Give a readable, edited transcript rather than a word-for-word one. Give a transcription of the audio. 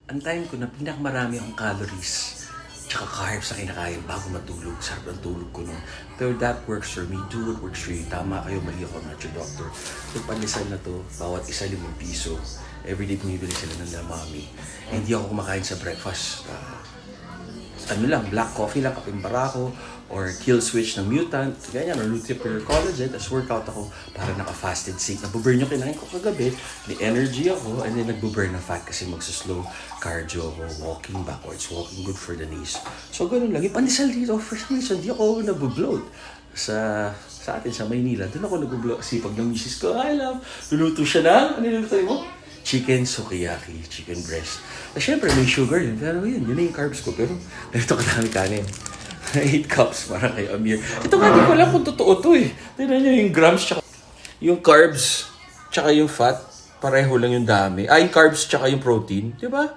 Ang time ko na pinakamarami akong calories tsaka carbs na kinakain bago matulog. Sarap ang tulog ko nun. Pero that works for me. Do what works for you. Tama kayo, mali ako, not your doctor. So pandesal na to, bawat isa ₱5. Everyday bumibili sila ng lamami. And hindi ako kumakain sa breakfast. Ano lang, black coffee lang, kaping barako, or kill switch ng mutant, ganyan, or Lutein collagen, tapos workout ako para naka-fasted state. Nabuburn yung kinain ko kagabi, may energy ako, and then nagbuburn ng fat kasi magsuslow cardio ako, walking backwards, walking good for the knees. So ganun lang, yung pandesal dito, for some reason, di ako nabubloat. Sa atin, sa Maynila, doon ako nabubloat kasi pag ng misis ko, I love, luluto siya na, ano niluto mo? Chicken sukiyaki, chicken breast. Siyempre, may sugar yun. Pero yun na yung carbs ko. Pero ganito kadami kanin. 8 cups para kay Amir. Ito nga, di ko alam kung totoo to eh. Tignan nyo yung grams tsaka yung carbs tsaka yung fat. Pareho lang yung dami. Yung carbs tsaka yung protein. Di ba?